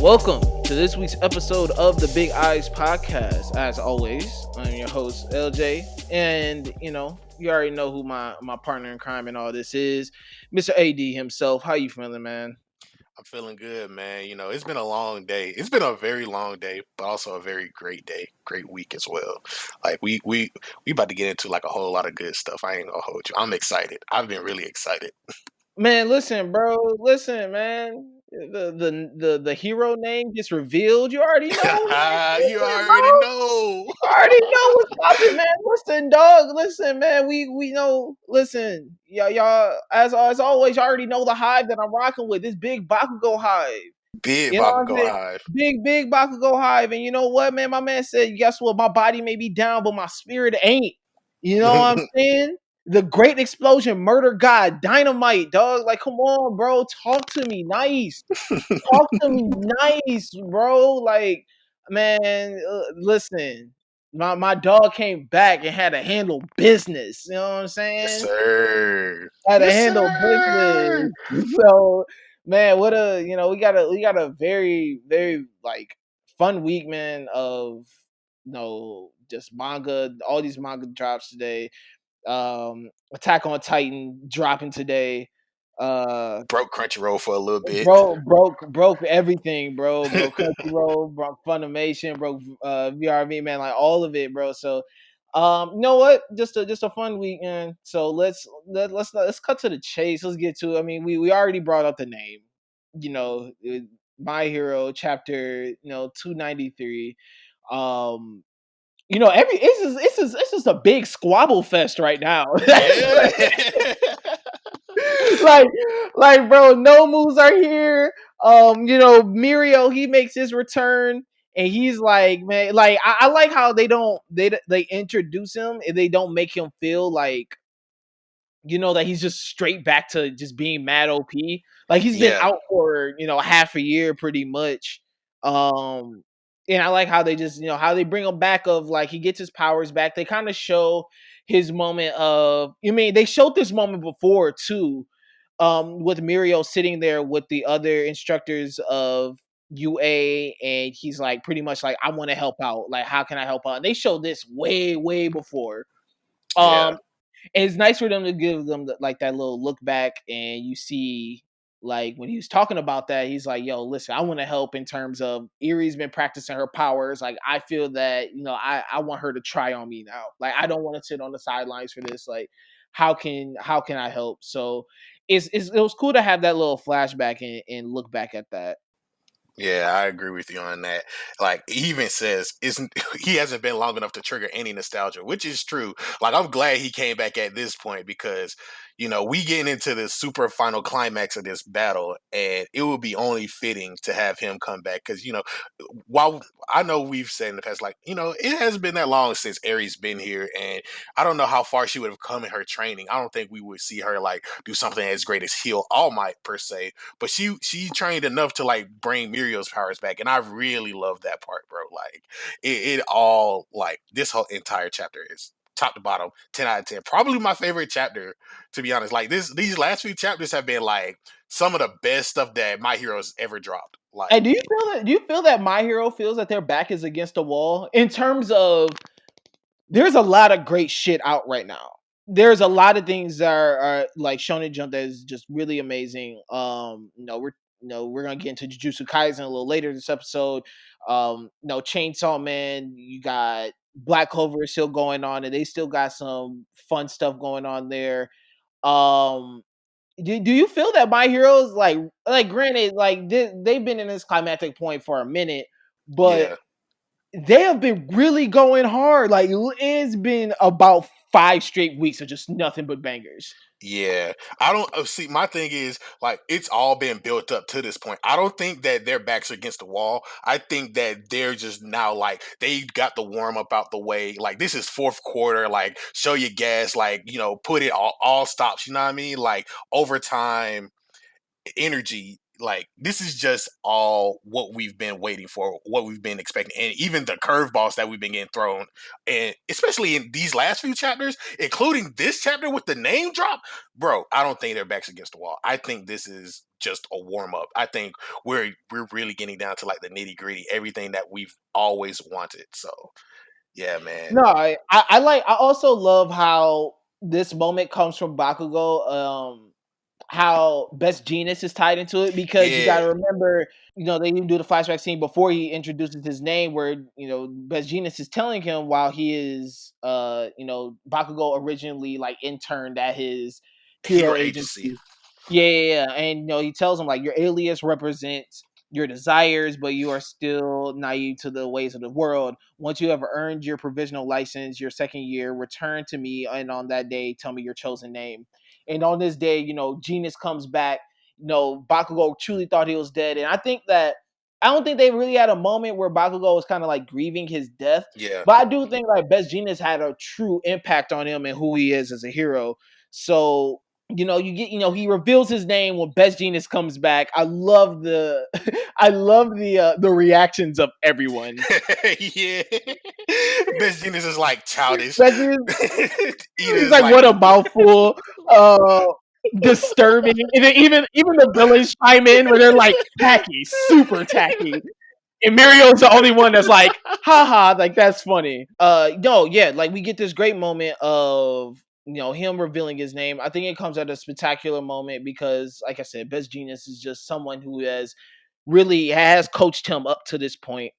Welcome to this week's episode of the Big Eyes Podcast. As always, I'm your host, LJ, and you already know who my partner in crime and all this is, Mr. AD himself. How you feeling, man? I'm feeling good, man. It's been a long day. It's been a very long day, but also a very great day, great week as well. Like we about to get into like a whole lot of good stuff. I ain't gonna hold you. I'm excited. I've been really excited. Man, listen, bro. Listen, man. The hero name gets revealed. You already know. You Listen, already bro. know. I already know what's poppin', man. Listen, dog. Listen, man. We know. Listen, y'all. As always, you already know the hive that I'm rocking with. This big Bakugo hive. Big You know what I'm Bakugo saying? Hive. Big Bakugo hive. And you know what, man? My man said, guess what? My body may be down, but my spirit ain't. You know what I'm saying? The great explosion, murder god, dynamite, dog. Like, come on, bro. Talk to me nice. Talk to me nice, bro. Like, man, listen. My dog came back and had to handle business. You know what I'm Yes, saying? sir. Had to Yes, handle sir. business. So, man, what a we got a very like fun week, man. Of just manga. All these manga drops today. Attack on Titan dropping today. Broke Crunchyroll for a little bit. Broke everything, bro. Broke Crunchyroll, broke Funimation, broke VRV, man, like all of it, bro. So, you know what? Just a fun weekend. So let's cut to the chase. Let's get to it. I mean, we already brought up the name. My Hero chapter, 293. Um, every it's just a big squabble fest right now. Yeah. like bro, no moves are here. Mirio, he makes his return and he's like, man, like I like how they introduce him and they don't make him feel like that he's just straight back to just being mad OP. Like he's been Yeah. out for half a year pretty much. Um, and I like how they just how they bring him back of like he gets his powers back. They kind of show his moment of. I mean, they showed this moment before too, with Mirio sitting there with the other instructors of UA, and he's like pretty much like, I want to help out. Like, how can I help out? And they showed this way before. Yeah. Um, and it's nice for them to give them like that little look back, and you see like when he was talking about that, he's like, "Yo, listen, I want to help in terms of Erie's been practicing her powers. Like, I feel that I want her to try on me now. Like, I don't want to sit on the sidelines for this. Like, how can I help?" So it was cool to have that little flashback and look back at that. Yeah, I agree with you on that. Like he even says isn't he hasn't been long enough to trigger any nostalgia, which is true. Like I'm glad he came back at this point because we getting into the super final climax of this battle, and it would be only fitting to have him come back because while I know we've said in the past, like it hasn't been that long since Aries been here, and I don't know how far she would have come in her training. I don't think we would see her like do something as great as heal All Might per se, but she trained enough to like bring Mirio's powers back, and I really love that part, bro. Like it all like this whole entire chapter is top to bottom 10 out of 10. Probably my favorite chapter, to be honest. Like these last few chapters have been like some of the best stuff that My Hero's ever dropped. And Like do you feel that My Hero feels that their back is against the wall in terms of there's a lot of great shit out right now. There's a lot of things that are like Shonen Jump that is just really amazing. We're gonna get into Jujutsu Kaisen a little later this episode. Chainsaw Man, you got Black Clover is still going on, and they still got some fun stuff going on there. Um, do you feel that My Heroes like granted like they've been in this climactic point for a minute, but yeah. they have been really going hard. Like it's been about 5 straight weeks of just nothing but bangers. Yeah, I don't see. My thing is like it's all been built up to this point. I don't think that their backs are against the wall. I think that they're just now like they got the warm up out the way. Like this is fourth quarter. Like show your gas. Like put it all stops. You know what I mean? Like overtime energy like this is just all what we've been waiting for, what we've been expecting, and even the curveballs that we've been getting thrown, and especially in these last few chapters, including this chapter with the name drop, bro. I don't think their backs against the wall. I think this is just a warm up. I think we're really getting down to like the nitty gritty, everything that we've always wanted. So yeah, man. No, I like. I also love how this moment comes from Bakugo. How Best Genius is tied into it because you got Yeah, to remember, they even do the flashback scene before he introduces his name, where Best Genius is telling him while he is, Bakugo originally like interned at his hero hero agency. agency. Yeah, and he tells him like your alias represents your desires, but you are still naive to the ways of the world. Once you have earned your provisional license, your second year, return to me, and on that day, tell me your chosen name. And on this day, Genius comes back. Bakugo truly thought he was dead, and I don't think they really had a moment where Bakugo was kind of like grieving his death, Yeah. but I do think like Best Genius had a true impact on him and who he is as a hero. So you get, he reveals his name when Best Genius comes back. I love the, I love the reactions of everyone. Yeah. Best Genius is like childish. Best Genius, Ida he's is like, like, what a mouthful. Uh, Disturbing. And then even the villains chime in where they're like tacky, super tacky. And Mario's the only one that's like, haha, like that's funny. No, yeah, like we get this great moment of him revealing his name. I think it comes at a spectacular moment because, like I said, Best Genius is just someone who has coached him up to this point.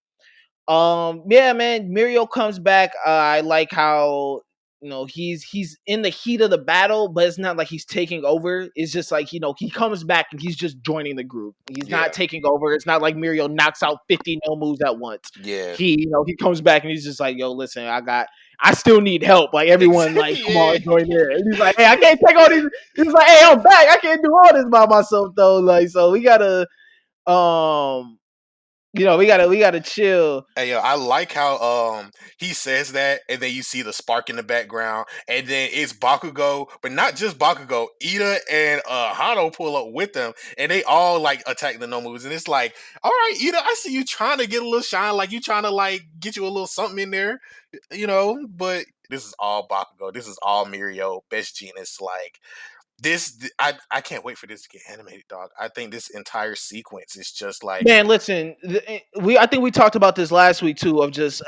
Yeah, man, Mirio comes back. I like how he's in the heat of the battle, but it's not like he's taking over. It's just like he comes back and he's just joining the group. He's not yeah, taking over. It's not like Mirio knocks out 50 no moves at once. yeah, He comes back and he's just like, yo, listen, I still need help. Like everyone, like come yeah. on, join in. And he's like, hey, I can't take all these. He's like, hey, I'm back. I can't do all this by myself though. Like, so we gotta um we gotta chill. Hey yo, I like how he says that, and then you see the spark in the background, and then it's Bakugo, but not just Bakugo. Ida and Hano pull up with them, and they all like attack the no moves, and it's like, all right, Ida, I see you trying to get a little shine, like you trying to like get you a little something in there, But this is all Bakugo. This is all Mirio, Best Genius, like. I can't wait for this to get animated, dog. I think this entire sequence is just like, Man, listen, I think we talked about this last week too. Of just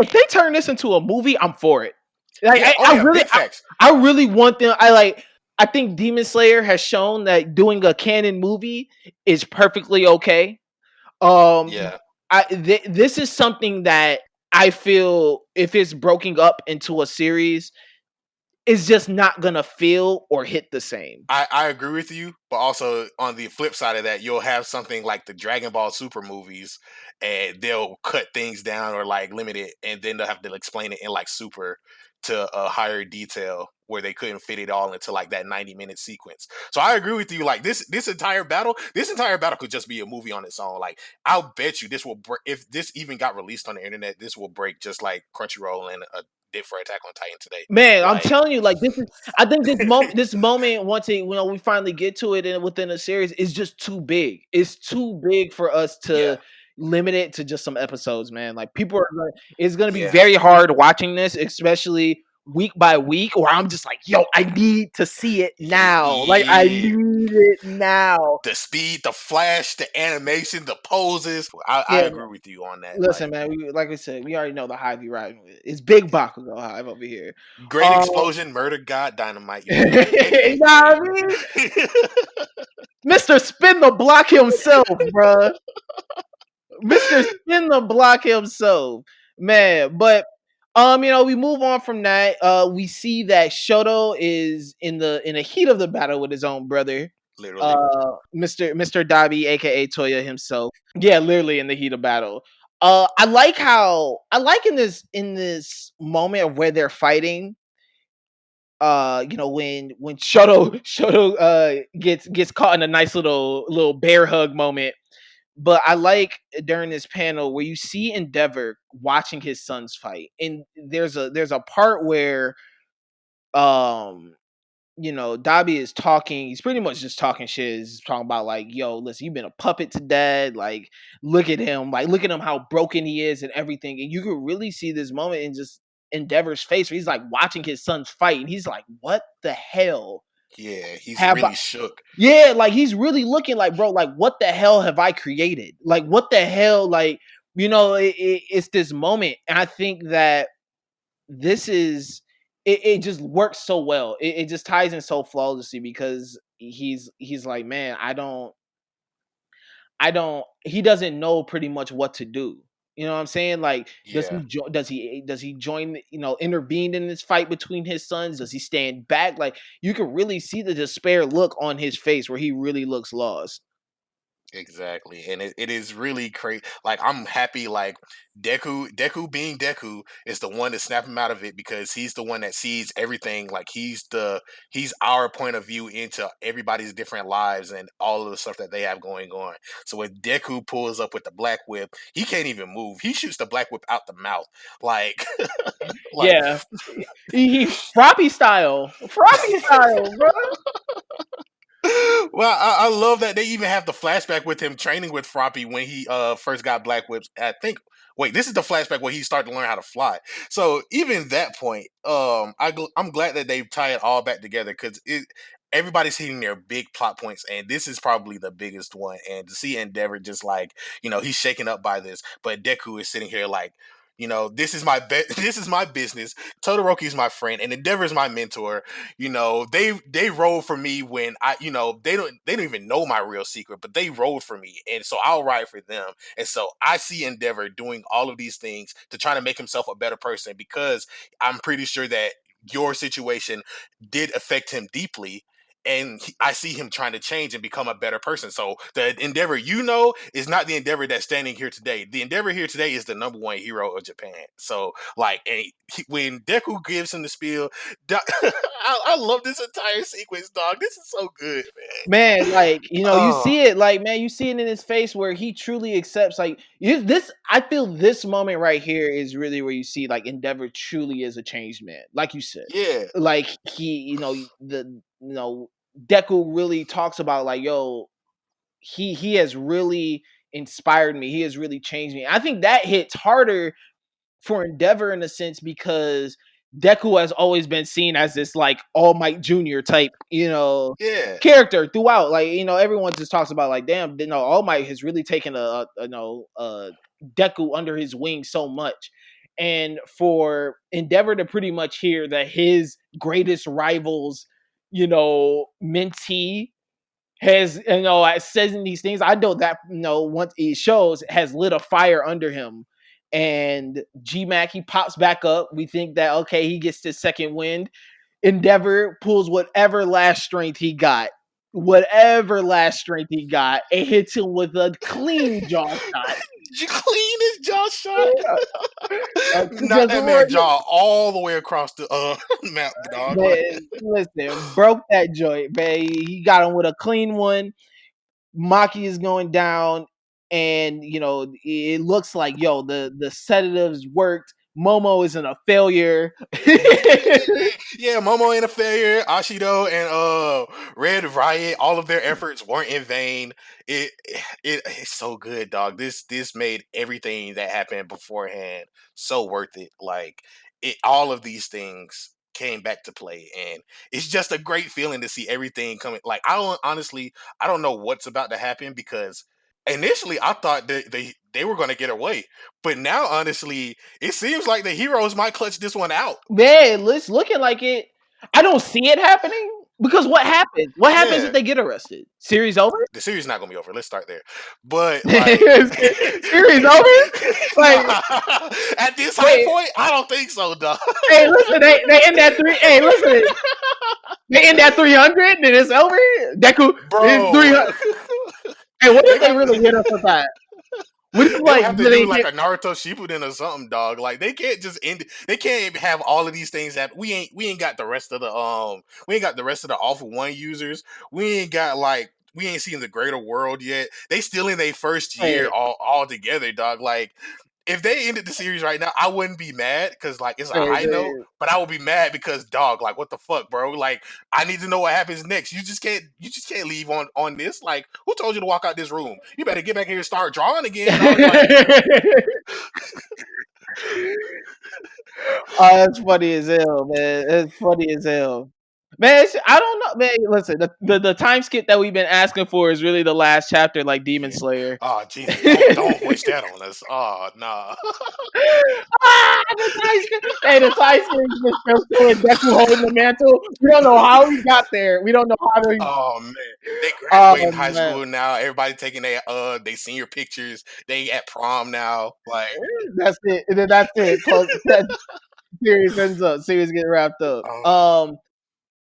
if they turn this into a movie, I'm for it. Like yeah, oh I yeah, really, big facts. I really want them. I think Demon Slayer has shown that doing a canon movie is perfectly okay. Um, Yeah, this is something that I feel if it's broken up into a series, is just not gonna feel or hit the same. I agree with you, but also on the flip side of that, you'll have something like the Dragon Ball Super movies, and they'll cut things down or like limit it, and then they'll have to explain it in like Super to a higher detail where they couldn't fit it all into like that 90-minute sequence. So I agree with you. Like this entire battle could just be a movie on its own. Like I'll bet you this will break if this even got released on the internet. This will break just like Crunchyroll and a did for Attack on Titan today. Man, I'm Like telling you, like this is. I think this moment, once we finally get to it within a series, is just too big. It's too big for us yeah, to limit it to just some episodes, man. Like it's gonna be yeah. very hard watching this, especially week by week. Where I'm just like, yo, I need to see it now. Like I Yeah, need it now. the speed, the flash, the animation, the poses. I Yeah, agree with you on that. listen, Like man. Like I said, we already know the Hive you riding with. It's Big Bakugo Hive over here. great Um, explosion, murder god, dynamite. You feel me? you know what AKA. I mean? Mr. Spin the Block himself, bruh. Mr. Spin the Block himself. Man, but we move on from that. We see that Shoto is in the heat of the battle with his own brother. Literally. Mr. Dabi, aka Toya himself. Yeah, literally in the heat of battle. I like in this moment of where they're fighting, when Shoto gets caught in a nice little bear hug moment. But I like during this panel where you see Endeavor watching his sons fight, and there's a part where um Dabi is talking. He's pretty much just talking shit. He's talking about like, yo, listen, you've been a puppet to dad. Like, look at him. Like, look at him, how broken he is and everything. And you could really see this moment in just Endeavor's face where he's like watching his sons fight, and he's like, what the hell Yeah, he's have I? really shook. Yeah, like he's really looking like, bro, like what the hell have I created? Like, what the hell? Like, it's this moment, and I think that this is it just works so well. It just ties in so flawlessly because he's like, man, I don't he doesn't know pretty much what to do. You know what I'm saying? Like, Yeah, does he join, intervene in this fight between his sons? Does he stand back? Like, you can really see the despair look on his face where he really looks lost. exactly. And it is really crazy. Like I'm happy like Deku being Deku is the one to snap him out of it because he's the one that sees everything. Like he's our point of view into everybody's different lives and all of the stuff that they have going on. So when Deku pulls up with the black whip, he can't even move. He shoots the black whip out the mouth. Like like Yeah. He Froppy style, bro. well, I love that they even have the flashback with him training with Froppy when he first got Black Whips. I think. Wait, this is the flashback where he started to learn how to fly. So even that point, I'm glad that they tie it all back together because everybody's hitting their big plot points, and this is probably the biggest one. And to see Endeavor just like he's shaken up by this, but Deku is sitting here like. This is my this is my business. Todoroki is my friend, and Endeavor is my mentor. They rolled for me when they don't even know my real secret, but they rolled for me, and so I'll ride for them. And so I see Endeavor doing all of these things to try to make himself a better person because I'm pretty sure that your situation did affect him deeply. And I see him trying to change and become a better person. So the Endeavor is not the Endeavor that's standing here today. The Endeavor here today is the number one hero of Japan. So like, and when Deku gives him the spiel, I love this entire sequence, dog. This is so good, man. Man, like, you Oh see it, like, man, you see it in his face where he truly accepts, like, this, I feel this moment right here is really where you see, like, Endeavor truly is a changed man, like you said. yeah, Like, he, Deku really talks about, like, yo, he has really inspired me. He has really changed me. I think that hits harder for Endeavor in a sense because Deku has always been seen as this like All Might Junior type, yeah, character throughout. Like, everyone just talks about like, damn, All Might has really taken a Deku under his wing so much. And for Endeavor to pretty much hear that his greatest rivals, mentee has says in these things, I know that once it shows has lit a fire under him. And G-Mac, he pops back up. We think that okay, he gets this second wind. Endeavor pulls whatever last strength he got, and hits him with a clean jaw shot. you clean his jaw shot. Yeah. Knock Because that man jaw all the way across the map, dog. Like, man, listen, broke that joint, man. He got him with a clean one. Maki is going down, and it looks like the sedatives worked. Momo isn't a failure. yeah, Momo ain't a failure. Ashido and Red Riot, all of their efforts weren't in vain. It's so good, dog. This made everything that happened beforehand so worth it. Like all of these things came back to play, and it's just a great feeling to see everything coming. Like I don't know what's about to happen because initially I thought that they were going to get away, but now honestly it seems like the heroes might clutch this one out. Man, it's looking like it. I don't see it happening because what happens? What happens if Yeah, they get arrested? Series over? the series not gonna be over. Let's start there. But like, Series over? Like, nah, at this high wait, point, I don't think so, dog. hey, listen, they end that three. Hey, listen, they end that 300, and it's over. Deku is Bro, 300. Hey, what they if they got really hit us with that? What if they would like have to do really like hit? a Naruto Shippuden or something, dog. Like they can't just end. They can't have all of these things that we ain't got the rest of the we ain't got the rest of the Alpha One users. We ain't got like we ain't seen the greater world yet. They still in their first year Hey, all together, dog. Like if they ended the series right now, I wouldn't be mad because like it's a Hey, high note, man. but I would be mad because dog, like what the fuck, bro? Like I need to know what happens next. You just can't leave on this. Like who told you to walk out this room? You better get back here and start drawing again, dog. Like Oh, that's funny as hell, man. It's funny as hell. Man, I don't know, man. Listen, the time skip that we've been asking for is really the last chapter, like Demon yeah. Slayer. Oh Jesus, don't wish that on us. Oh nah. The tie skip. Hey, the tie skip is just showing Deku holding the mantle. We don't know how he got there. We don't know how to. Oh man, they Oh graduating high man, school now. Everybody taking their they senior pictures. They at prom now. Like that's it. And then that's it. Close. That series ends up. Series get wrapped up.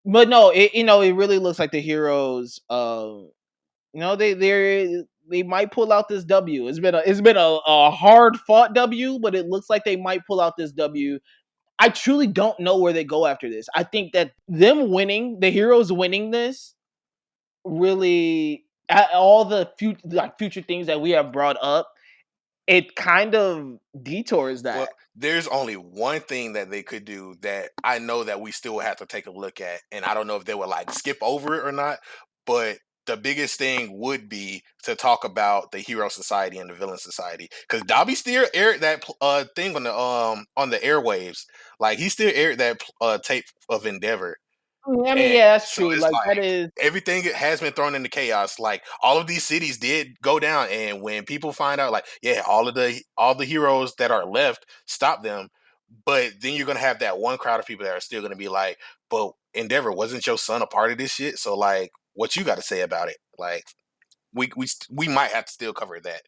But no, it really looks like the heroes. They might pull out this W. It's been a hard fought W, but it looks like they might pull out this W. I truly don't know where they go after this. I think that them winning, the heroes winning this, really all the future things that we have brought up, it kind of detours well, that. there's only one thing that they could do that I know that we still have to take a look at, and I don't know if they would like skip over it or not. But the biggest thing would be to talk about the hero society and the villain society because Dobby still aired that thing on the airwaves. Like he still aired that tape of Endeavor. I mean, And yeah, that's so true. it's Like that like is. everything has been thrown into chaos. Like all of these cities did go down, and when people find out, like yeah, all the heroes that are left stop them, but then you're gonna have that one crowd of people that are still gonna be like, "But Endeavor, wasn't your son a part of this shit? So like, what you got to say about it?" Like we might have to still cover that.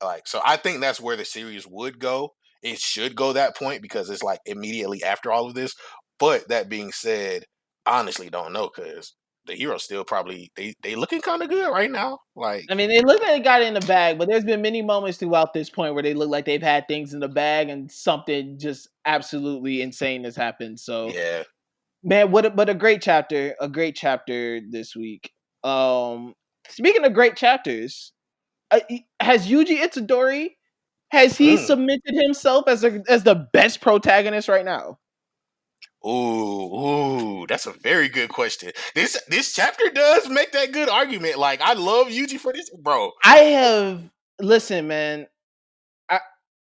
Like so, I think that's where the series would go. It should go that point because it's like immediately after all of this. But that being said, I honestly don't know because the heroes still probably they looking kind of good right now. Like I mean, they look like they got it in the bag, but there's been many moments throughout this point where they look like they've had things in the bag and something just absolutely insane has happened. So, yeah, man, but a great chapter this week. Speaking of great chapters, has Yuji Itadori has he mm. submitted himself as the best protagonist right now? Ooh, that's a very good question. This chapter does make that good argument. Like I love Yuji for this, bro. I have listen, man. I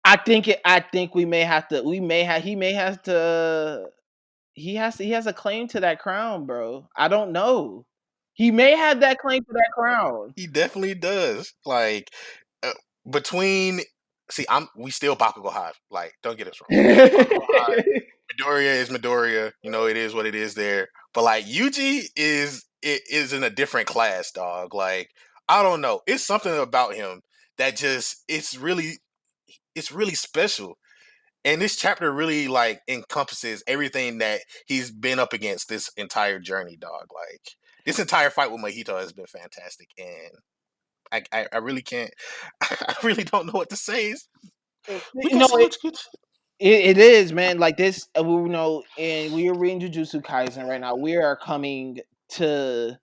I think we may have to. We may have. He may have to. He has a claim to that crown, bro. I don't know. He may have that claim to that crown. He definitely does. Like uh, between see, I'm we still Bakugo Hive. Like, don't get us wrong. We still Bakugo Hive. Midoriya is Midoriya. You know, it is what it is there. But like Yuji is in a different class, dog. Like, I don't know. It's something about him that just it's really special. And this chapter really like encompasses everything that he's been up against this entire journey, dog. Like this entire fight with Mahito has been fantastic, and I really can't. I really don't know what to say. We You got know, so much good. it is, man. Like this, we know, and we are reading Jujutsu Kaisen right now. To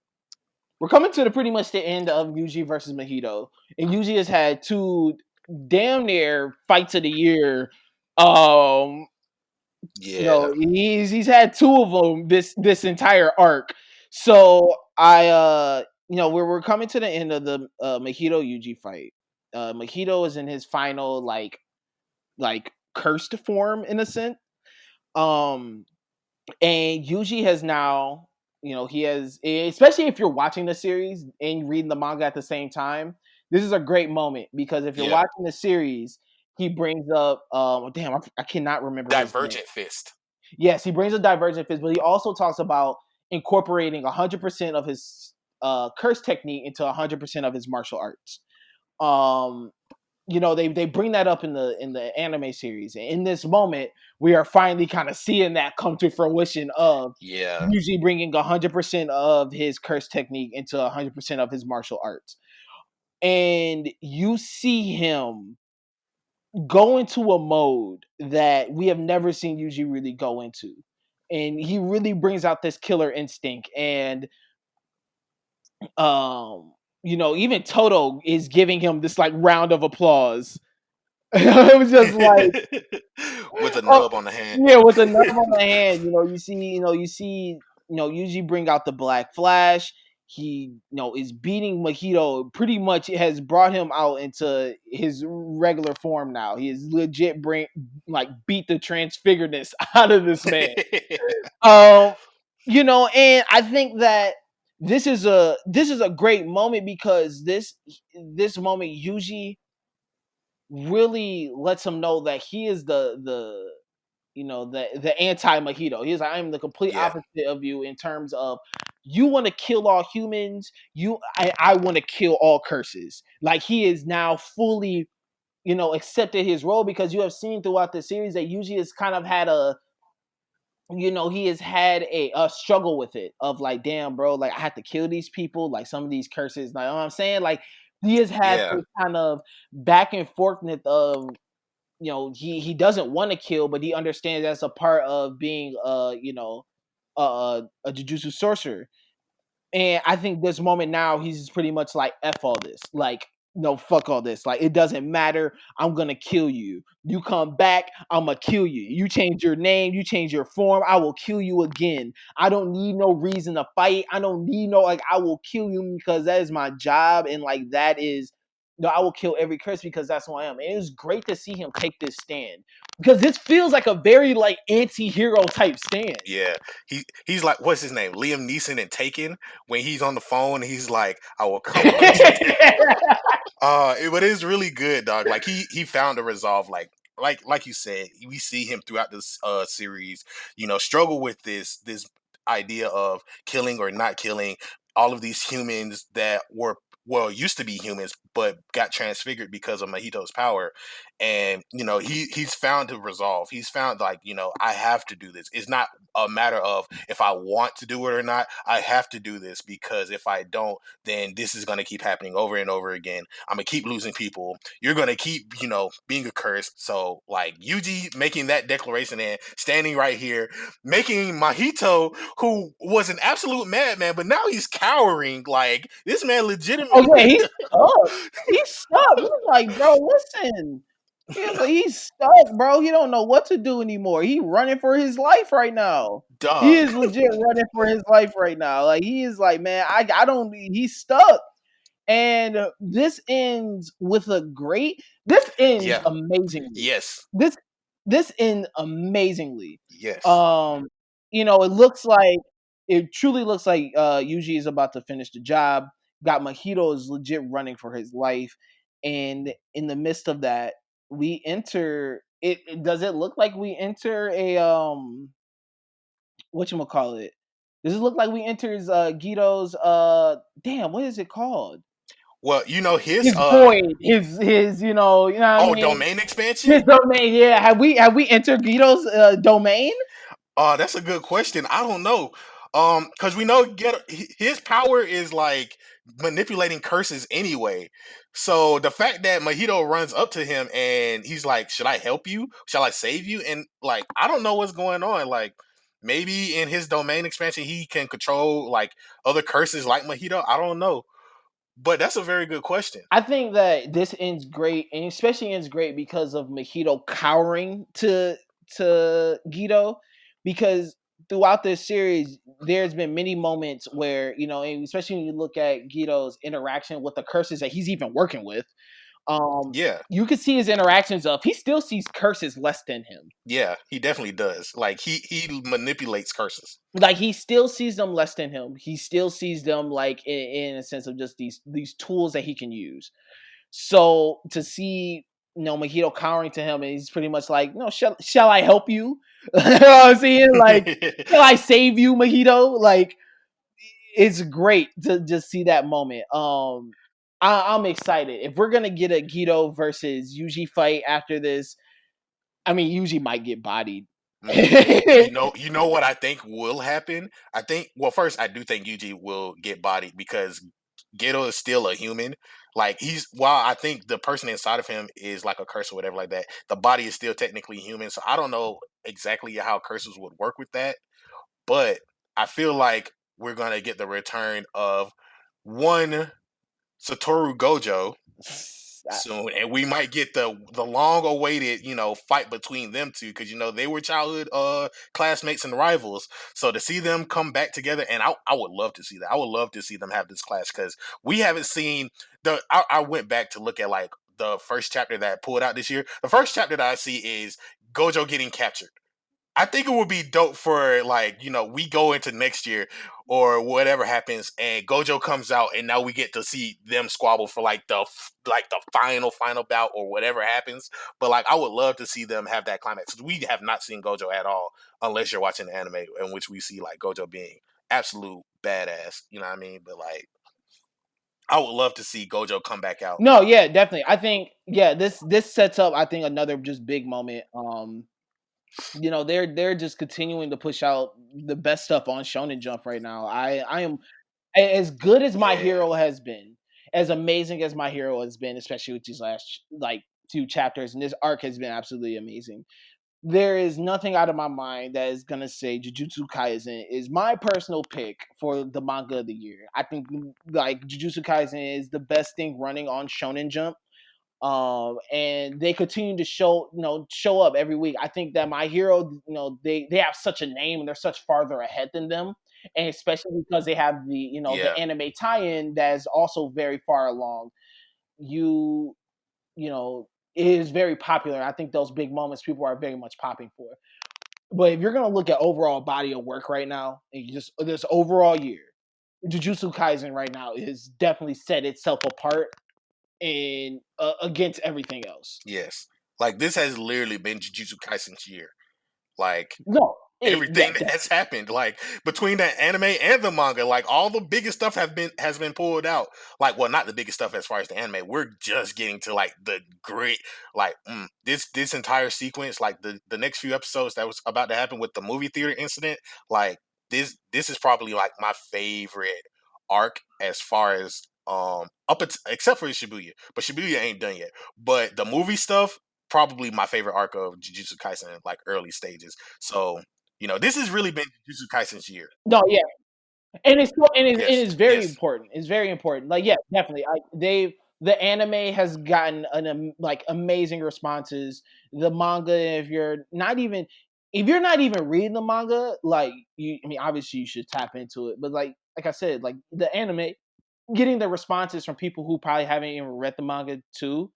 we're coming to the pretty much the end of Yuji versus Mahito, and Yuji has had two damn near fights of the year. Um, Yeah, he's had two of them this entire arc. So we're coming to the end of the Mahito Yuji fight. Mahito is in his final like cursed form in a sense. Um, and Yuji has now, he has, especially if you're watching the series and reading the manga at the same time, this is a great moment because if you're yeah. watching the series, he brings up, damn, I cannot remember his name. Divergent fist. Yes, he brings a divergent fist, but he also talks about incorporating 100% of his curse technique into 100% of his martial arts. Um, they bring that up in the anime series, and in this moment, we are finally kind of seeing that come to fruition of Yeah, usually bringing 100% of his curse technique into 100% of his martial arts, and you see him go into a mode that we have never seen Yuji really go into. And he really brings out this killer instinct. And even Toto is giving him this like round of applause. It was just like, With a oh nub on the hand. yeah, with a nub on the hand. Usually bring out the Black Flash. He, is beating Mojito. Pretty much, it has brought him out into his regular form now. He is legit bring like beat the transfiguredness out of this man. Um, and I think that this is a great moment because this moment Yuji really lets him know that he is the anti Mojito. He's like, I'm the complete Yeah, opposite of you in terms of you want to kill all humans. I want to kill all curses. Like he is now fully, accepted his role because you have seen throughout the series that Yuji has kind of had he has had a struggle with it of like, damn, bro, like I have to kill these people, like some of these curses, like, you know what I'm saying? Like he has had yeah, this kind of back and forthness of, he doesn't want to kill, but he understands that's a part of being a jujutsu sorcerer. And I think this moment now, he's pretty much like, F all this. Like, no, fuck all this. Like, it doesn't matter. I'm going to kill you. You come back, I'm going to kill you. You change your name, you change your form, I will kill you again. I don't need no reason to fight. I don't need no, like, I will kill you because that is my job. And, like, that is, no, I will kill every curse because that's who I am. And it was great to see him take this stand because this feels like a very, like, anti hero type stand. yeah. He's like, what's his name? Liam Neeson in Taken. When he's on the phone, he's like, I will come hunt you down. But it's really good, dog. Like he found a resolve. Like you said, we see him throughout this series. Struggle with this idea of killing or not killing all of these humans that were used to be humans but got transfigured because of Mahito's power. And he's found to resolve. He's found, like, I have to do this. It's not a matter of if I want to do it or not. I have to do this because if I don't, then this is going to keep happening over and over again. I'm gonna keep losing people. You're gonna keep, being a curse. So, like, Yuji making that declaration and standing right here, making Mahito, who was an absolute madman, but now he's cowering. Like, this man Oh legitimately, yeah, he's stuck. He's stuck. He's like, bro, listen. He's stuck, bro. He don't know what to do anymore. He running for his life right now. He dog. is legit running for his life right now. Like he is like, man, I don't. He's stuck. And this ends with a great. This ends Yeah. amazingly. Yes. This this ends amazingly. Yes. Um, it looks like it truly looks like Yuji is about to finish the job. Got Mahito is legit running for his life, and in the midst of that, we enter. Does it look like we enter a what you call it? Does it look like we enters Guido's damn, what is it called? Well, his His void, his you know what I mean? domain expansion. His domain, yeah. Have we entered Guido's domain? That's a good question. I don't know. Because we know his power is like manipulating curses anyway. So the fact that Mahito runs up to him and he's like, "Should I help you? Shall I save you?" And, like, I don't know what's going on. Like, maybe in his domain expansion he can control, like, other curses like Mahito. I don't know. But that's a very good question. I think that this ends great, and especially ends great because of Mahito cowering to Guido, because throughout this series, there's been many moments where and especially when you look at Guido's interaction with the curses that he's even working with, Yeah. you can see his interactions of he still sees curses less than him. Yeah, he definitely does. Like, he manipulates curses. Like he still sees them less than him. He still sees them like in a sense of just these tools that he can use. So to see Mahito cowering to him, and he's pretty much like, "No, shall I help you?" You know what I'm saying? Like, "Shall I save you, Mahito?" Like, it's great to just see that moment. I'm excited. If we're gonna get a Guido versus Yuji fight after this, I mean, Yuji might get bodied. You know what I think will happen? I think, well, first, I do think Yuji will get bodied because Geto is still a human. Like, while I think the person inside of him is like a curse or whatever like that, the body is still technically human. So I don't know exactly how curses would work with that, but I feel like we're gonna get the return of one Satoru Gojo, soon, and we might get the long awaited fight between them two, because they were childhood classmates and rivals. So to see them come back together, and I would love to see that. I would love to see them have this clash, because we haven't seen I went back to look at like the first chapter that pulled out this year. The first chapter that I see is Gojo getting captured. I think it would be dope for, like, we go into next year or whatever happens, and Gojo comes out, and now we get to see them squabble for like the final bout or whatever happens. But like, I would love to see them have that climax. We have not seen Gojo at all, unless you're watching the anime, in which we see like Gojo being absolute badass. You know what I mean? But like, I would love to see Gojo come back out. No, yeah, definitely. I think this sets up, I think, another just big moment. They're just continuing to push out the best stuff on Shonen Jump right now. I am as good as My Yeah, Hero has been, as amazing as My Hero has been, especially with these last like two chapters, and this arc has been absolutely amazing. There is nothing out of my mind that is gonna say Jujutsu Kaisen is my personal pick for the manga of the year. I think like Jujutsu Kaisen is the best thing running on Shonen Jump, and they continue to show up every week. I think that My Hero, they have such a name and they're such farther ahead than them, and especially because they have the yeah, anime tie-in that is also very far along. You you know it is very popular. I think those big moments people are very much popping for. But if you're gonna look at overall body of work right now, and you just this overall year, Jujutsu Kaisen right now is definitely set itself apart and against everything else. yes. Like, this has literally been Jujutsu Kaisen's year. Like, No, everything yeah, that has definitely. happened, like between the anime and the manga, like all the biggest stuff has been pulled out. Like, well, not the biggest stuff as far as the anime. We're just getting to like the great, like, this entire sequence, like the next few episodes that was about to happen with the movie theater incident. Like, this is probably like my favorite arc as far as except for Shibuya, but Shibuya ain't done yet. But the movie stuff, probably my favorite arc of Jujutsu Kaisen in like early stages. So, this has really been Jujutsu Kaisen's year. No, yeah, and it Yes, is very yes, important. It's very important. Like, yeah, definitely. The anime has gotten like amazing responses. The manga, if you're not even reading the manga, like I mean, obviously you should tap into it. But like I said, like the anime, getting the responses from people who probably haven't even read the manga too,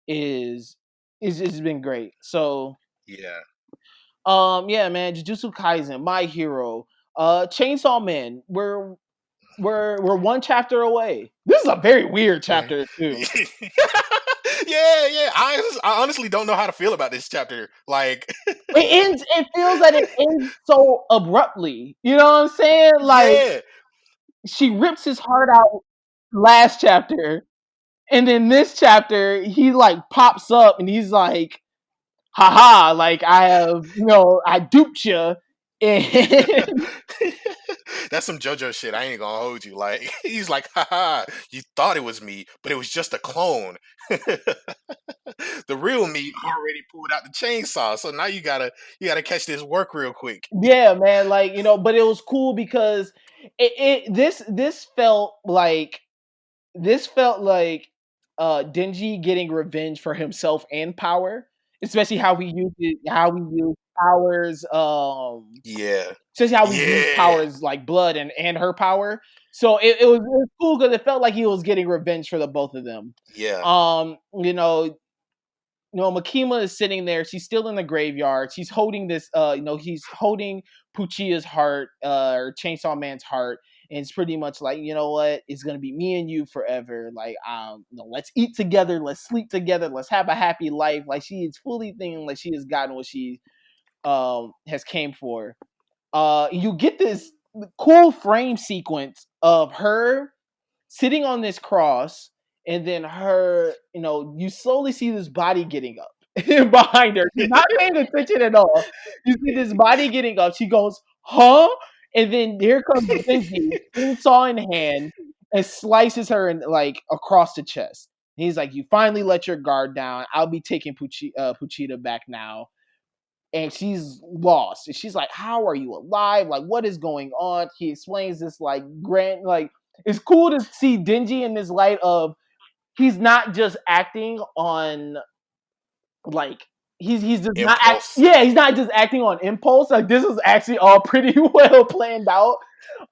is has been great. So yeah. yeah, man, Jujutsu Kaisen, My Hero, Chainsaw Man. We're one chapter away. This is a very weird Right. chapter too. Yeah, yeah. I honestly don't know how to feel about this chapter. Like, It feels that it ends so abruptly. You know what I'm saying? Like yeah, she rips his heart out last chapter, and then this chapter he like pops up and he's like, haha, like I duped you. And that's some JoJo shit. I ain't gonna hold you. Like, he's like, haha, you thought it was me, but it was just a clone. The real me already pulled out the chainsaw, so now you gotta catch this work real quick. yeah, man, like, but it was cool because this felt like Denji getting revenge for himself and power, especially how he used powers, Yeah, especially how he used yeah, powers like blood and her power. So it was cool because it felt like he was getting revenge for the both of them. yeah, Um, you know, Makima is sitting there. She's still in the graveyard. She's holding this. He's holding Puchia's heart, or Chainsaw Man's heart, and it's pretty much like, you know what? It's gonna be me and you forever. Like, let's eat together, let's sleep together, let's have a happy life. Like, she is fully thinking like she has gotten what she has came for. You get this cool frame sequence of her sitting on this cross, and then you slowly see this body getting up behind her. She's not paying attention at all. You see this body getting up. She goes, huh? And then here comes Denji, chainsaw in hand, and slices her in like across the chest. He's like, "You finally let your guard down. I'll be taking Puchita back now." And she's lost. And she's like, "How are you alive? Like, what is going on?" He explains this like grand, like it's cool to see Denji in this light of he's not just acting on like he's just not Impulse. yeah, he's not just acting on impulse. Like this is actually all pretty well planned out.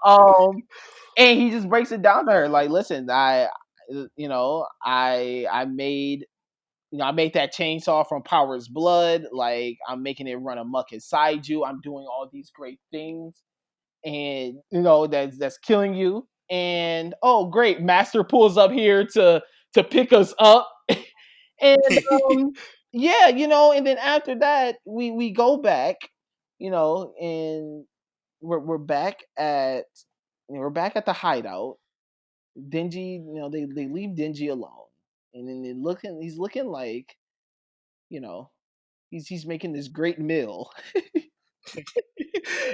Um and he just breaks it down to her like, listen, I made I made that chainsaw from Power's blood. Like I'm making it run amok inside you. I'm doing all these great things, and that's killing you. And oh, great, Master pulls up here to pick us up, and um, yeah, and then after that we go back, and we're back at we're back at the hideout. Denji, they leave Denji alone, and then he's looking like, you know, he's making this great meal.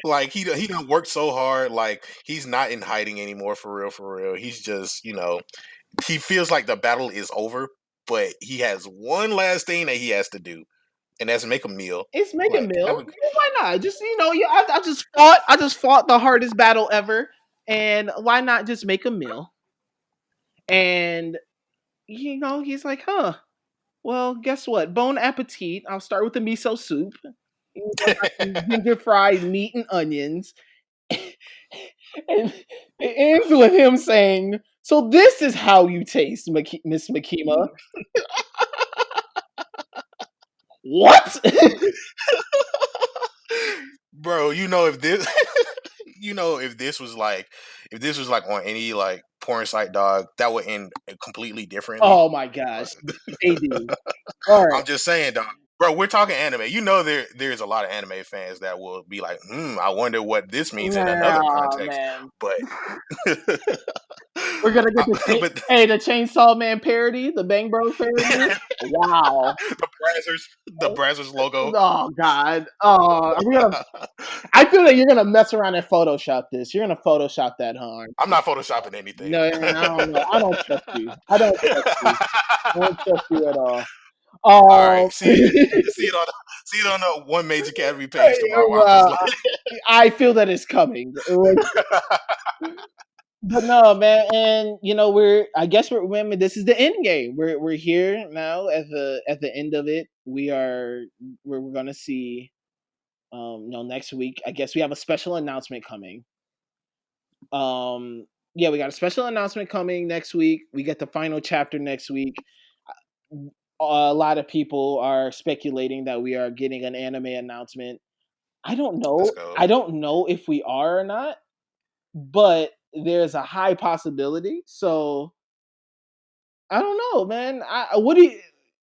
Like he done worked so hard. Like he's not in hiding anymore. For real, for real. He's just he feels like the battle is over, but he has one last thing that he has to do, and that's make a meal. It's making Like meal. Yeah, why not? Just I just fought the hardest battle ever, and why not just make a meal? And he's like, huh. Well, guess what? Bon appetit. I'll start with the miso soup. I got some ginger fried meat and onions, and it ends with him saying, "So this is how you taste, Miss Makima." What? bro, if this if this was like on any like porn site, dog, that would end completely differently. Oh my gosh, AD. All right. I'm just saying, dog. Bro, we're talking anime. There's a lot of anime fans that will be like, I wonder what this means in another Nah, context. man. But We're gonna get but the Chainsaw Man parody, the Bang Bros parody. Wow. The Brazzers logo. Oh God. Oh, are we gonna? I feel that you're gonna mess around and Photoshop this. You're gonna Photoshop that, huh? I'm not photoshopping anything. No, I don't know. I don't trust you. I don't trust you. I don't trust you at all. All right, see Um, see it on the one major academy page tomorrow. Where I'm just uh, like, I feel that it's coming. But no, man, and I guess we're remember this is the end game. We're here now at the end of it. We're gonna see next week. I guess we have a special announcement coming. Yeah, we got a special announcement coming next week. We get the final chapter next week. A lot of people are speculating that we are getting an anime announcement. I don't let's know. go. I don't know if we are or not, but there's a high possibility. So I don't know, man. What do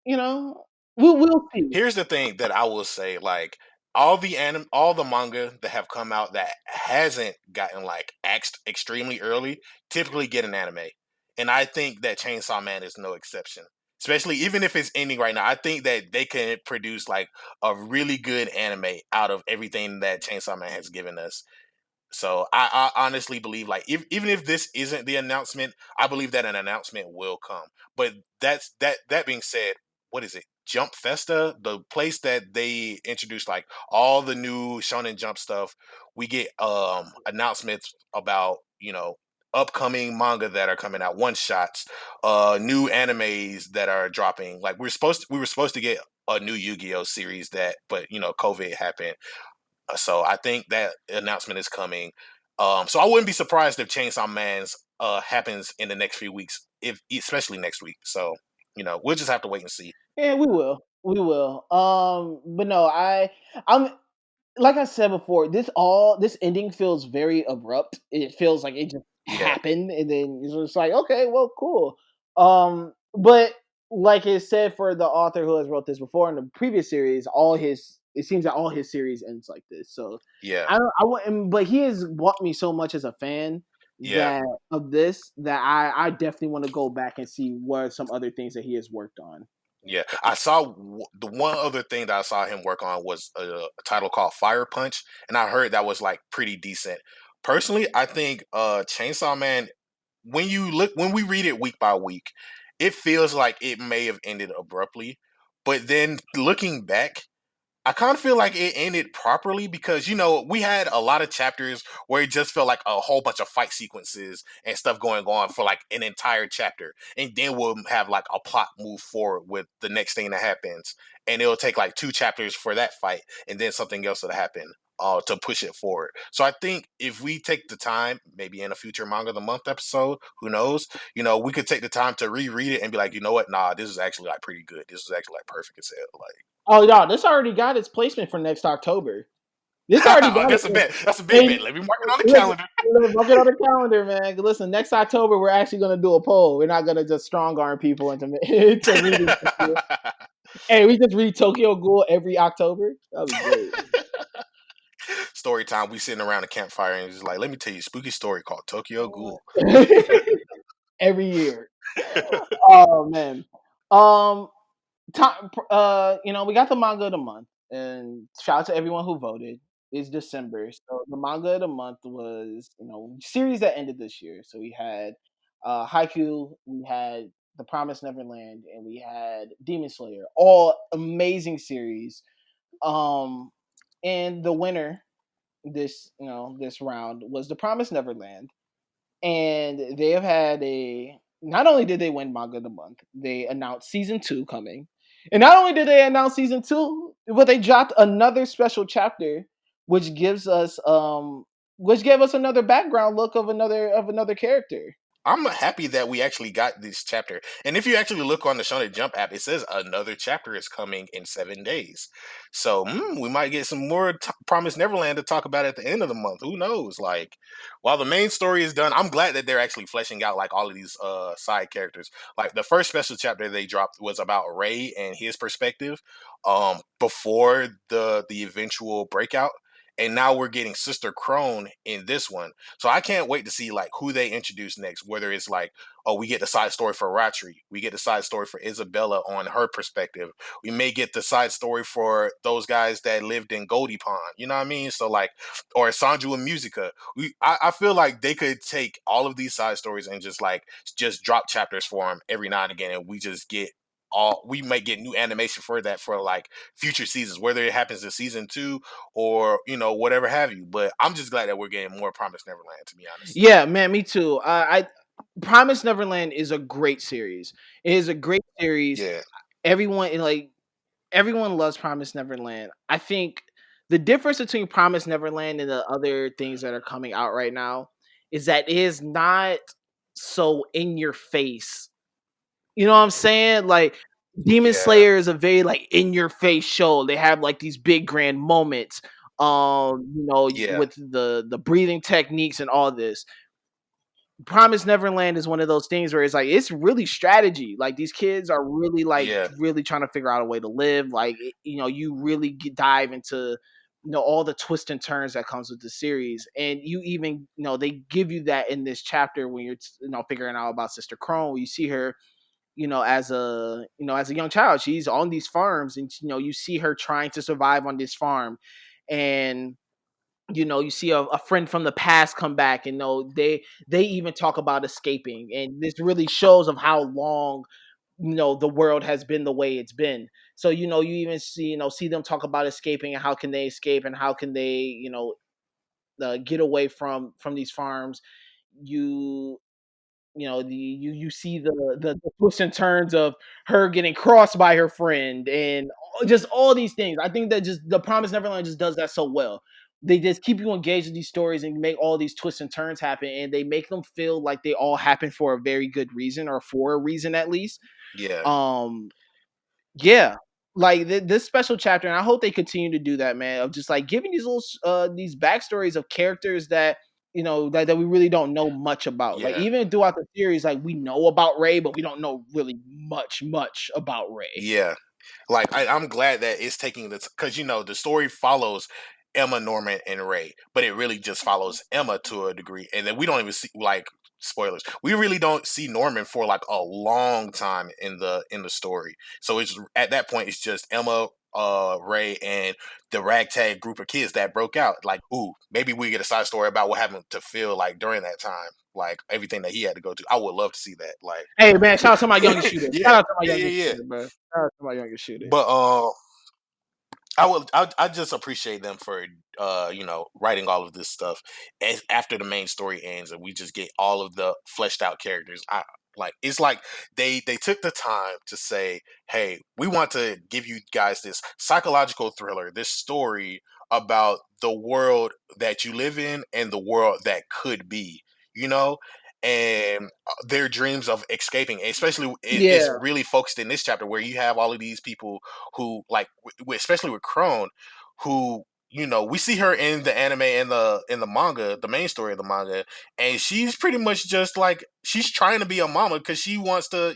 you know? We'll see. Here's the thing that I will say, like all the manga that have come out that hasn't gotten like axed extremely early typically get an anime. And I think that Chainsaw Man is no exception. Especially even if it's ending right now, I think that they can produce like a really good anime out of everything that Chainsaw Man has given us. So I honestly believe like even if this isn't the announcement, I believe that an announcement will come. But that being said, what is it? Jump Festa, the place that they introduced like all the new Shonen Jump stuff. We get announcements about, upcoming manga that are coming out, one shots, new animes that are dropping. Like we were supposed to get a new Yu-Gi-Oh series but COVID happened. So I think that announcement is coming. So I wouldn't be surprised if Chainsaw Man's happens in the next few weeks, if especially next week. So we'll just have to wait and see. Yeah, we will. We will. But no, I'm like I said before, this ending feels very abrupt. It feels like it just Yeah, happened, and then it's just like, okay, well, cool. But like it said for the author who has wrote this before in the previous series, it seems that all his series ends like this. So yeah, I want, but he has bought me so much as a fan yeah, that of this that I definitely want to go back and see what are some other things that he has worked on. yeah. I saw the one other thing that I saw him work on was a title called Fire Punch, and I heard that was like pretty decent. Personally, I think Chainsaw Man, when we read it week by week, it feels like it may have ended abruptly, but then looking back, I kind of feel like it ended properly because we had a lot of chapters where it just felt like a whole bunch of fight sequences and stuff going on for like an entire chapter, and then we'll have like a plot move forward with the next thing that happens, and it'll take like 2 chapters for that fight, and then something else will happen. To push it forward. So I think if we take the time, maybe in a future manga of the month episode, who knows, we could take the time to reread it and be like, you know what, nah, this is actually like pretty good. This is actually like perfect as hell. Like, Oh yeah, this already got its placement for next October. This already got that's a it. bet. That's a big bet. Hey, Let me mark it on the listen, calendar. mark it on the calendar, man. Listen, next October we're actually gonna do a poll. We're not gonna just strong arm people into to reading. Hey, we just read Tokyo Ghoul every October. That'd be great. Story time. We sitting around a campfire and just like, let me tell you a spooky story called Tokyo Ghoul. Every year. Oh man. Um, we got the manga of the month, and shout out to everyone who voted. It's December, so the manga of the month was series that ended this year. So we had Haikyuu, we had The Promised Neverland, and we had Demon Slayer. All amazing series. Um, and the winner this round was The Promised Neverland, and they have had a. Not only did they win manga of the month, they announced season 2 coming, and not only did they announce season 2, but they dropped another special chapter, which gives us which gave us another background look of another character. I'm happy that we actually got this chapter. And if you actually look on the Shonen Jump app, it says another chapter is coming in 7 days. So we might get some more Promised Neverland to talk about at the end of the month. Who knows? Like, while the main story is done, I'm glad that they're actually fleshing out like all of these side characters. Like the first special chapter they dropped was about Ray and his perspective before the eventual breakout. And now we're getting Sister Crone in this one. So I can't wait to see like who they introduce next. Whether it's like, oh, we get the side story for Ratri, we get the side story for Isabella on her perspective. We may get the side story for those guys that lived in Goldie Pond. You know what I mean? So like, or Sanju and Musica. I feel like they could take all of these side stories and just drop chapters for them every now and again, and we just get we might get new animation for that for like future seasons, whether it happens in season 2 or whatever have you. But I'm just glad that we're getting more Promised Neverland, to be honest. Yeah, man, me too. I Promise Neverland is a great series. It is a great series. Yeah, Everyone like everyone loves Promise Neverland. I think the difference between Promise Neverland and the other things that are coming out right now is that it is not so in your face. You know what I'm saying? Like Demon yeah, Slayer is a very like in your face show. They have like these big grand moments. yeah, With the breathing techniques and all this. Promise Neverland is one of those things where it's like it's really strategy. Like these kids are really yeah, really trying to figure out a way to live. Like you really dive into all the twists and turns that comes with the series, and you even they give you that in this chapter when you're figuring out about Sister Crone. You see her as a young child, she's on these farms, and you see her trying to survive on this farm, and you see a friend from the past come back, and they even talk about escaping, and this really shows of how long the world has been the way it's been. So you even see them talk about escaping and how can they escape and how can they get away from these farms. You see the twists and turns of her getting crossed by her friend, and just all these things. I think that just the Promise Neverland just does that so well. They just keep you engaged with these stories and make all these twists and turns happen, and they make them feel like they all happen for a very good reason, or for a reason at least. yeah, Um, yeah, like this special chapter, and I hope they continue to do that, man. Of just like giving these backstories of characters that that we really don't know much about. Like yeah, even throughout the series, like we know about Ray, but we don't know really much about Ray. yeah. Like I'm glad that it's taking this because the story follows Emma, Norman, and Ray, but it really just follows Emma to a degree, and then we don't even see like spoilers. We really don't see Norman for like a long time in the story. So it's at that point it's just Emma, Ray, and the ragtag group of kids that broke out. Like, ooh, maybe we get a side story about what happened to Phil like during that time, like everything that he had to go to. I would love to see that. Like, Hey man, shout out to my youngest shooter. yeah, Shout out to my yeah, yeah, youngest yeah. shooter, bro. Shout out to my youngest shooter. But I just appreciate them for writing all of this stuff after the main story ends and we just get all of the fleshed out characters. I like it's like they took the time to say, hey, we want to give you guys this psychological thriller, this story about the world that you live in and the world that could be, you know, and their dreams of escaping. Especially, it's Yeah. really focused in this chapter where you have all of these people who, like, especially with Crone, who we see her in the anime and the manga, the main story of the manga, and she's pretty much just like she's trying to be a mama because she wants to,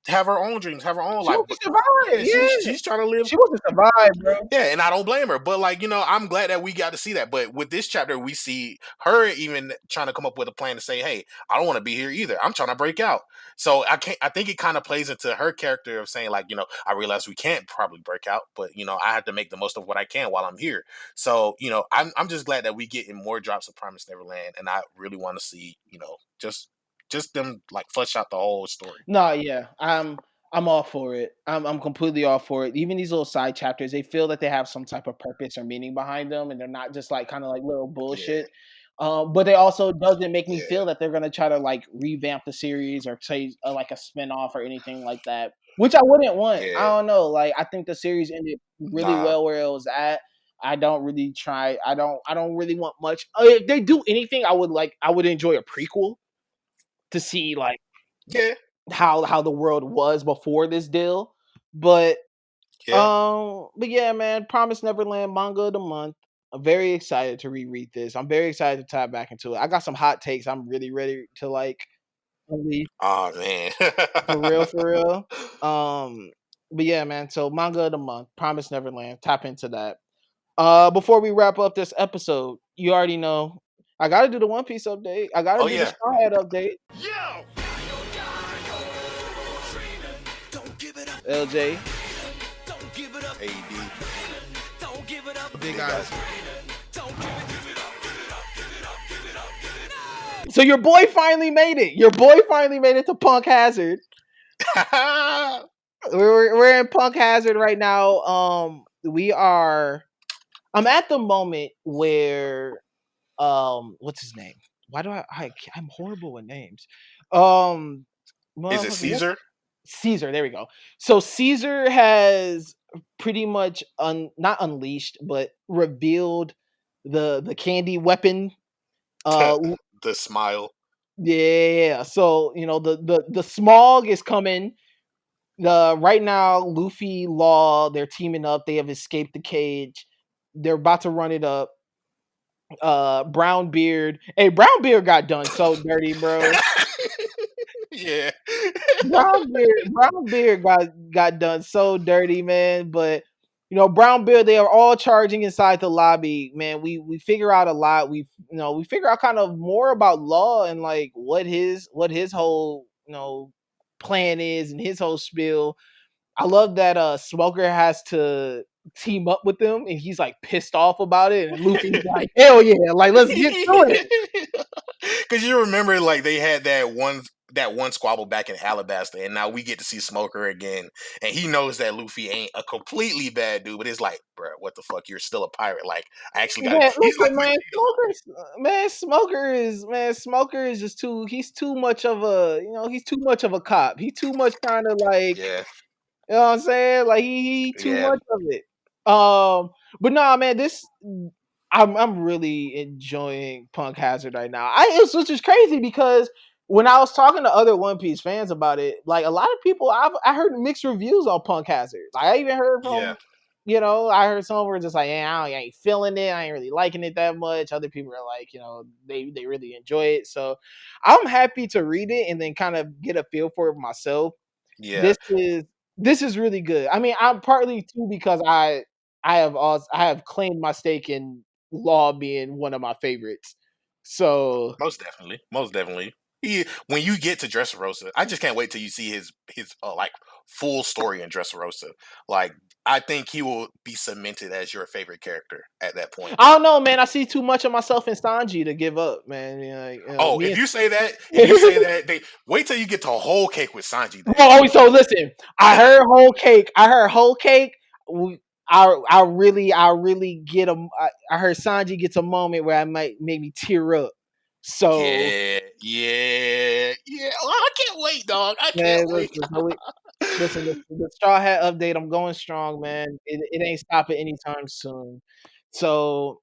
have her own dreams, have her own She life. wants But to survive. yeah, she's Yeah. she's trying to live. She wants to survive, bro. Yeah, and I don't blame her. But like, I'm glad that we got to see that. But with this chapter, we see her even trying to come up with a plan to say, hey, I don't want to be here either. I'm trying to break out. So I think it kind of plays into her character of saying, like, I realize we can't probably break out, but I have to make the most of what I can while I'm here. So, I'm just glad that we get in more drops of Promise Neverland, and I really want to see, just them like flesh out the whole story. No, yeah, I'm all for it. I'm completely all for it. Even these little side chapters, they feel that they have some type of purpose or meaning behind them, and they're not just like kind of like little Yeah, bullshit. But they also doesn't make me yeah, feel that they're gonna try to like revamp the series or say like a spinoff or anything like that, which I wouldn't want. I yeah. don't know. Like I think the series ended really Nah, well where it was at. I don't really try. I don't really want much. If they do anything, I would like. I would enjoy a prequel to see like yeah, how the world was before this deal. But yeah. but yeah, man, Promise Neverland manga of the month. I'm very excited to reread this. I'm very excited to tie back into it. I got some hot takes. I'm really ready to like unleash Oh man. for real, for real. But yeah, man. So manga of the month, Promise Neverland. Tap into that. Before we wrap up this episode, you already know I gotta do the One Piece update. I gotta Oh do the yeah. Straw Hat update. Yo! LJ. AD. Big eyes. So your boy finally made it. Your boy finally made it to Punk Hazard. We're in Punk Hazard right now. We are. I'm at the moment where what's his name? Why do I'm horrible with names. Um, Is it motherfucker, what? Caesar? Caesar. There we go. So Caesar has pretty much not unleashed, but revealed the candy weapon. Uh, The smile. yeah. So the smog is coming. The right now, Luffy, Law, they're teaming up. They have escaped the cage. They're about to run it up. Brown Beard. Hey, Brown Beard got done so dirty, bro. Yeah. Brown Beard got done so dirty, man. But Brown Beard, they are all charging inside the lobby, man. We figure out a lot. We figure out kind of more about Law and like what his whole plan is and his whole spiel. I love that Smoker has to team up with them and he's like pissed off about it and Luffy's like, hell yeah, like let's get to it. Because you remember, like, they had that one squabble back in Alabasta, and now we get to see Smoker again, and he knows that Luffy ain't a completely bad dude, but it's like, bro, what the fuck? You're still a pirate. Like, I actually got it. Man, He's like, listen, Smoker is just he's too much of a he's too much of a cop. He's too much kind of like yeah, you know what I'm saying? Like he too yeah, much of it. But nah, man, I'm really enjoying Punk Hazard right now. Which is crazy because when I was talking to other One Piece fans about it, like a lot of people, I heard mixed reviews on Punk Hazard. Like I even heard yeah, from, I heard some were just like, yeah, I ain't feeling it. I ain't really liking it that much. Other people are like, they really enjoy it. So I'm happy to read it and then kind of get a feel for it myself. yeah. This is really good. I mean, I'm partly too because I have claimed my stake in Law being one of my favorites. So Most definitely, most definitely. When you get to Dressrosa, I just can't wait till you see his like full story in Dressrosa. Like, I think he will be cemented as your favorite character at that point. I don't know, man. I see too much of myself in Sanji to give up, man. Oh, Me if and you say that, they wait till you get to a whole cake with Sanji. Then oh, so listen. I heard whole cake. I really get a. I heard Sanji gets a moment where I might make me tear up. So Yeah, yeah, yeah. Oh, I can't wait, dog. I can't man, wait. listen, the Straw Hat update. I'm going strong, man. It ain't stopping anytime soon. So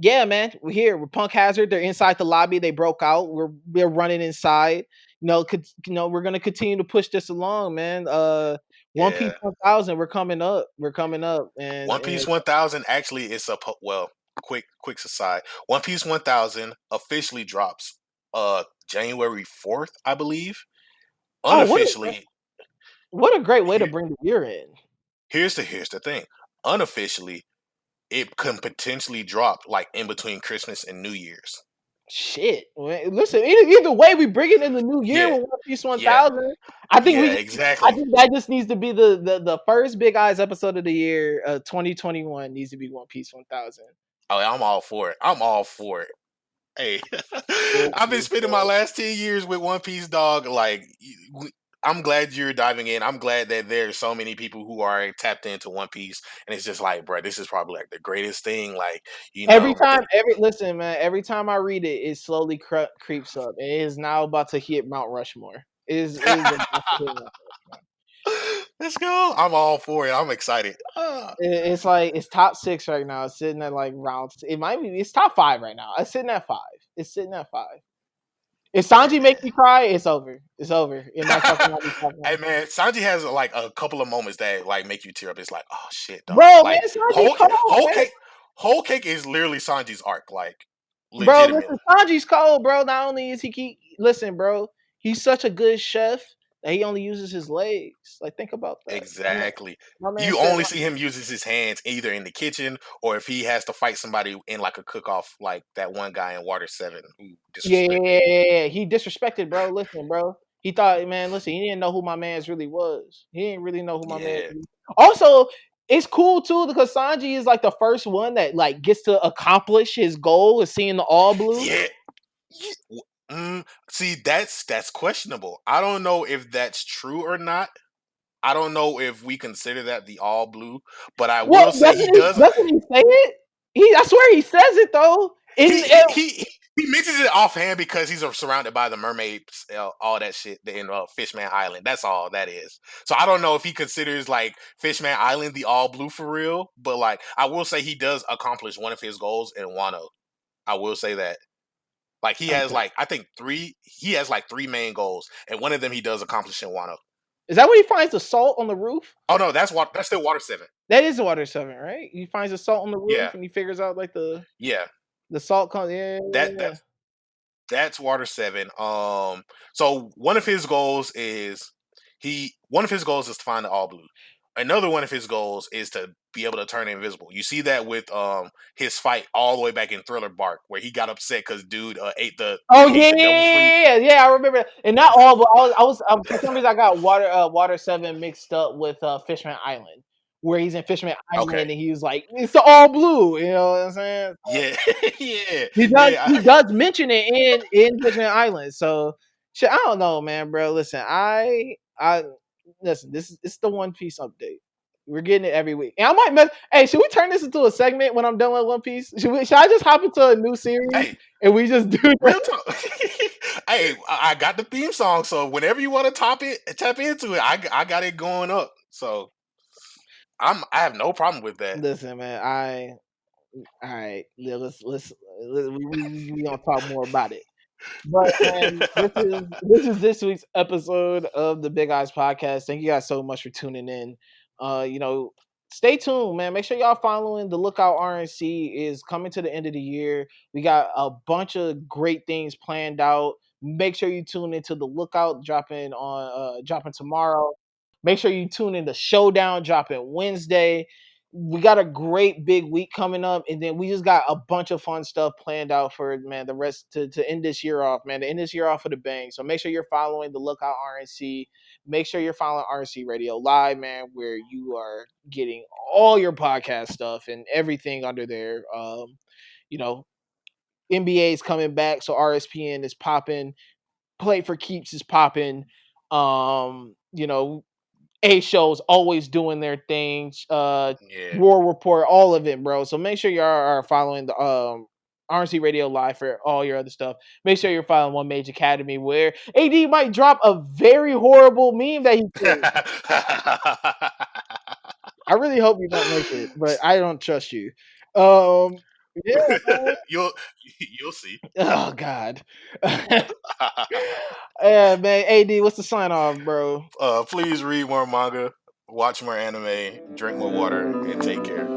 yeah, man, we're here. We're Punk Hazard. They're inside the lobby. They broke out. We're running inside. We're gonna continue to push this along, man. One Piece Yeah. 1000. We're coming up. We're coming up, and One Piece 1000 actually is a well, quick aside. One Piece 1000 officially drops January 4th, I believe. oh, Unofficially, what a great way to here bring the year in. here's the thing. Unofficially, it can potentially drop like in between Christmas and New Year's. Shit. Listen, either way, we bring it in the new year Yeah. with One Piece Yeah. 1000. I think Yeah, we. I exactly. think that just needs to be the first Big Eyes episode of the year. 2021 needs to be One Piece 1000. Oh, I'm all for it. I'm all for it. Hey, Full I've been Piece, spending my bro. last 10 years with One Piece, dog. Like, I'm glad you're diving in. I'm glad that there's so many people who are tapped into One Piece, and it's just like, bro, this is probably like the greatest thing. Like, you Every know, time, listen, man. Every time I read it, it slowly creeps up. It is now about to hit Mount Rushmore. It is about to hit Mount Rushmore. let's go. I'm all for it. I'm excited. It's like it's top 6 right now. It's sitting at like round. It might be. It's top 5 right now. It's sitting at 5. It's sitting at 5. If Hey Sanji man. makes me cry, it's over. It's over. It might fucking not be top Hey 1. man, Sanji has like a couple of moments that like make you tear up. It's like, oh shit, dog. Bro, man, Like Sanji's cold, whole man. cake, whole cake is literally Sanji's arc. Like Bro, listen, legitimately. Sanji's cold, bro. Not only is listen, bro, he's such a good chef that he only uses his legs. Like, think about that. Exactly. My man You said, only see him uses his hands either in the kitchen or if he has to fight somebody in like a cook off, like that one guy in Water Seven who yeah, yeah, disrespected. yeah, yeah, yeah. He disrespected, bro. Listen, bro. He thought, man, listen, he didn't know who my man's really was. He didn't really know who my man Yeah. really. Also, it's cool too because Sanji is like the first one that like gets to accomplish his goal of seeing the all blue. Yeah. See, that's questionable. I don't know if that's true or not. I don't know if we consider that the all blue, but I Well, will say he does. doesn't he say it? I swear he says it though. He In he he he mentions it offhand because he's surrounded by the mermaids, all that shit in Fishman Island. That's all that is. So I don't know if he considers like Fishman Island the all blue for real, but like I will say he does accomplish one of his goals in Wano. I will say that. Like he has okay. like I think three. He has like three main goals, and one of them he does accomplish in Wano. Is that when he finds the salt on the roof? Oh no, that's what. That's still Water Seven. That is Water 7, right? He finds the salt on the Yeah, roof and he figures out like yeah. the salt comes. Yeah, yeah, That yeah. that's Water Seven. So one of his goals is to find the all blue. Another one of his goals is to be able to turn invisible. You see that with his fight all the way back in Thriller Bark, where he got upset because dude Oh ate yeah, the yeah, devil fruit. yeah, yeah, yeah. I remember that. And not all, but for some reason I got Water 7 mixed up with Fishman Island, where he's in Fishman Okay, Island and he was like, it's the all blue. You know what I'm saying? yeah, yeah, He does. yeah. He does mention it in Fishman Island. So, shit, I don't know, man, bro. Listen, I listen. This is it's the One Piece update. We're getting it every week, and I might mess. Hey, should we turn this into a segment when I'm done with One Piece? Should I just hop into a new series Hey, and we just do that? real talk. Hey, I got the theme song, so whenever you want to tap into it, I got it going up. So I have no problem with that. Listen, man. All right. Yeah, we gonna talk more about it. But man, this is this week's episode of the Big Eyes Podcast. Thank you guys so much for tuning in. You know, stay tuned, man. Make sure y'all following the Lookout RNC is coming to the end of the year. We got a bunch of great things planned out. Make sure you tune into the Lookout dropping tomorrow. Make sure you tune in the Showdown dropping Wednesday. We got a great big week coming up, and then we just got a bunch of fun stuff planned out for man the rest to end this year off, man. To end this year off with a bang. So make sure you're following the Lookout RNC. Make sure you're following RNC Radio Live, man, where you are getting all your podcast stuff and everything under there. You know, NBA is coming back, so RSPN is popping. Play for Keeps is popping. You know, A shows always doing their things. Yeah. War Report, all of it, bro. So make sure you are following the RNC Radio Live for all your other stuff. Make sure you're following One Mage Academy, where AD might drop a very horrible meme that he thinks. I really hope you don't make it, but I don't trust you. Yeah, man. you'll you'll see. Oh God. Yeah, man. AD, what's the sign off, bro? Please read more manga, watch more anime, drink more water, and take care.